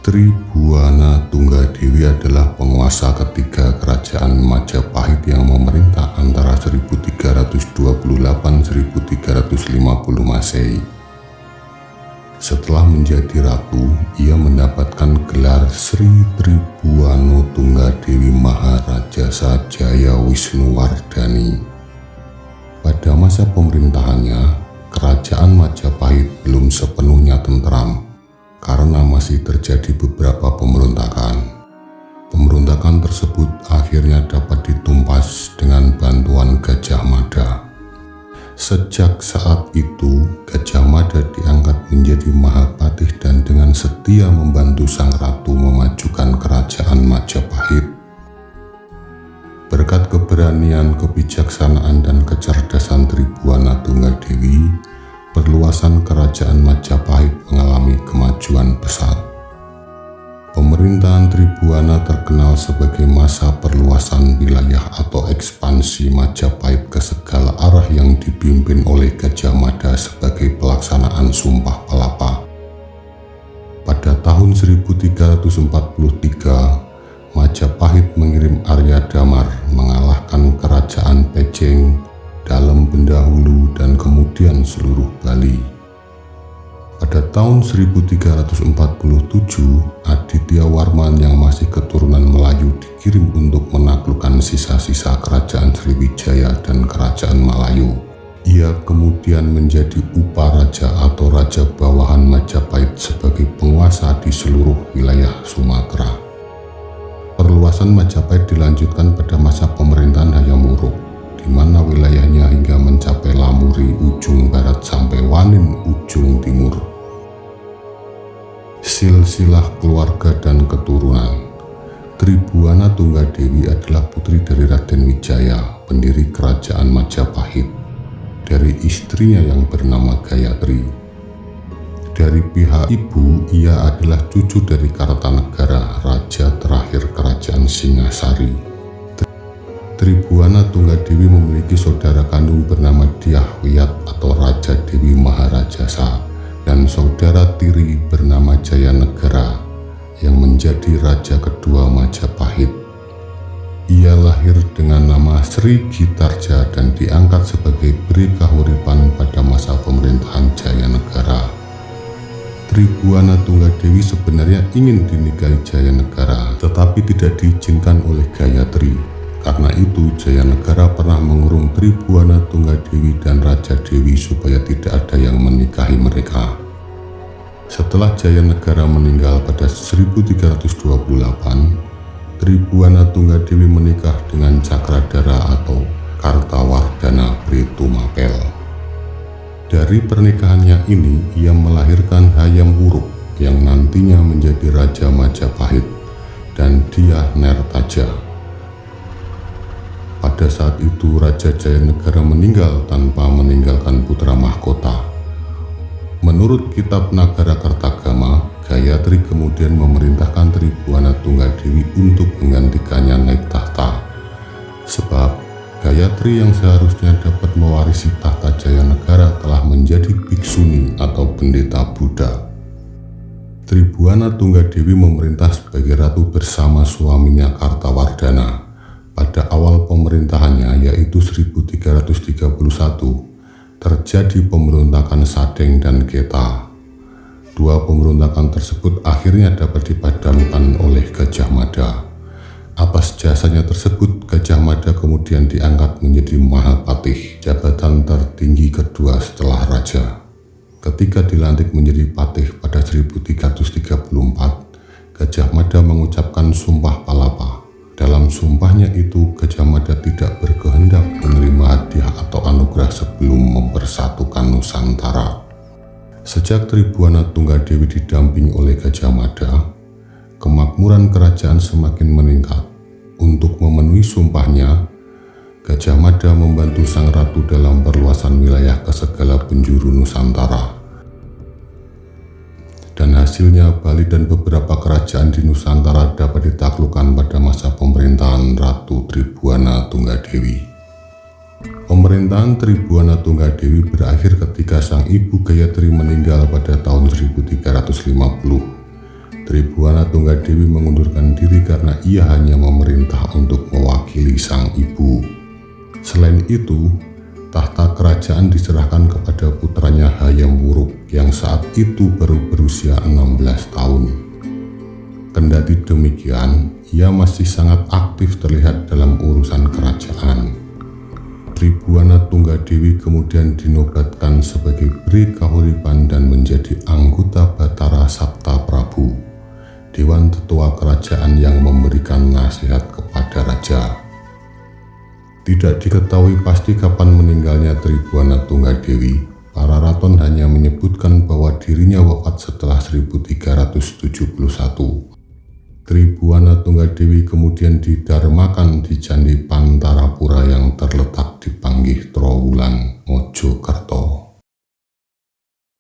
Tribhuwana Tunggadewi adalah penguasa ketiga kerajaan Majapahit yang memerintah antara 1328-1350 Masehi. Setelah menjadi ratu, ia mendapatkan gelar Sri Tribhuwana Tunggadewi Maharaja Jaya Wisnuwardhani. Pada masa pemerintahannya, kerajaan Majapahit belum sepenuhnya tentram karena masih terjadi beberapa pemberontakan. Pemberontakan tersebut akhirnya dapat ditumpas dengan bantuan Gajah Mada. Sejak saat itu, Gajah Mada diangkat menjadi Mahapatih dan dengan setia membantu sang ratu memajukan kerajaan Majapahit. Berkat keberanian, kebijaksanaan, dan kecerdasan Tribhuwana Tunggadewi, perluasan kerajaan Majapahit mengalami kemajuan pesat. Pemerintahan Tribhuwana terkenal sebagai masa perluasan wilayah atau ekspansi Majapahit ke segala arah yang dipimpin oleh Gajah Mada sebagai pelaksanaan Sumpah Palapa. Pada tahun 1343, Majapahit mengirim Arya Damar mengalahkan kerajaan Pejeng, Dalem Bendahulu, dan kemudian seluruh Bali. Pada tahun 1347, Aditya Warman yang masih keturunan Melayu dikirim untuk menaklukkan sisa-sisa kerajaan Sriwijaya dan kerajaan Malayu. Ia kemudian menjadi Uparaja atau Raja Bawahan Majapahit sebagai penguasa di seluruh wilayah Sumatera. Perluasan Majapahit dilanjutkan pada masa pemerintahan Hayam Wuruk, di mana wilayahnya hingga mencapai Lamuri ujung barat sampai Wanin ujung timur. Silsilah keluarga dan keturunan. Tribhuwana Tunggadewi adalah putri dari Raden Wijaya, pendiri kerajaan Majapahit, dari istrinya yang bernama Gayatri. Dari pihak ibu, ia adalah cucu dari Kartanegara, raja terakhir kerajaan Singasari. Tribhuwana Tunggadewi memiliki saudara kandung bernama Dyah Wiyat atau Raja Dewi Maharajasa dan saudara tiri bernama Jayanegara yang menjadi raja kedua Majapahit. Ia lahir dengan nama Sri Gitarja dan diangkat sebagai Bri Kahuripan pada masa pemerintahan Jayanegara. Tribhuwana Tunggadewi sebenarnya ingin dinikahi Jayanegara, tetapi tidak diizinkan oleh Gayatri. Karena itu, Jayanegara pernah mengurung Tribhuwana Tunggadewi dan Raja Dewi supaya tidak ada yang menikahi mereka. Setelah Jayanegara meninggal pada 1328, Tribhuwana Tunggadewi menikah dengan Cakradhara atau Kartawardhana Bhre-Tumapel. Dari pernikahannya ini, ia melahirkan Hayam Wuruk yang nantinya menjadi Raja Majapahit dan Dyah Nertaja. Pada saat itu, Raja Jayanegara meninggal tanpa meninggalkan putra mahkota. Menurut kitab Nagara Kertagama, Gayatri kemudian memerintahkan Tribhuwana Tunggadewi untuk menggantikannya naik tahta. Sebab Gayatri yang seharusnya dapat mewarisi tahta Jayanegara telah menjadi biksuni atau pendeta Buddha. Tribhuwana Tunggadewi memerintah sebagai ratu bersama suaminya Kartawardhana. Pada awal pemerintahannya, yaitu 1331, terjadi pemberontakan Sadeng dan Keta. Dua pemberontakan tersebut akhirnya dapat dipadamkan oleh Gajah Mada. Atas jasanya tersebut, Gajah Mada kemudian diangkat menjadi Mahapatih, jabatan tertinggi kedua setelah raja. Ketika dilantik menjadi patih pada 1334, Gajah Mada mengucapkan Sumpah Palapa. Dalam sumpahnya itu, Gajah Mada tidak berkehendak menerima hadiah atau anugerah sebelum mempersatukan Nusantara. Sejak Tribhuwana Tunggadewi didampingi oleh Gajah Mada, kemakmuran kerajaan semakin meningkat. Untuk memenuhi sumpahnya, Gajah Mada membantu sang ratu dalam perluasan wilayah ke segala penjuru Nusantara. Dan hasilnya, Bali dan beberapa kerajaan di Nusantara dapat ditaklukkan pada masa pemerintahan Ratu Tribhuwana Tunggadewi. Pemerintahan Tribhuwana Tunggadewi berakhir ketika sang ibu Gayatri meninggal pada tahun 1350. Tribuana Tunggadewi mengundurkan diri karena ia hanya memerintah untuk mewakili sang ibu. Selain itu, tahta kerajaan diserahkan kepada putranya Hayam Wuruk yang saat itu baru berusia 16 tahun. Kendati demikian, ia masih sangat aktif terlihat dalam urusan kerajaan. Tribuana Tunggadewi kemudian dinobatkan sebagai Bri Kahuripan dan menjadi anggota Batara Sabta Prabu, Dewan Tetua Kerajaan yang memberikan nasihat kepada raja. Tidak diketahui pasti kapan meninggalnya Tribuana Tunggadewi. Para raton hanya menyebutkan bahwa dirinya wafat setelah 1371. Tribuana Tunggadewi kemudian didarmakan di Candi Pantarapura yang terletak di Panggih Trowulan, Mojokerto.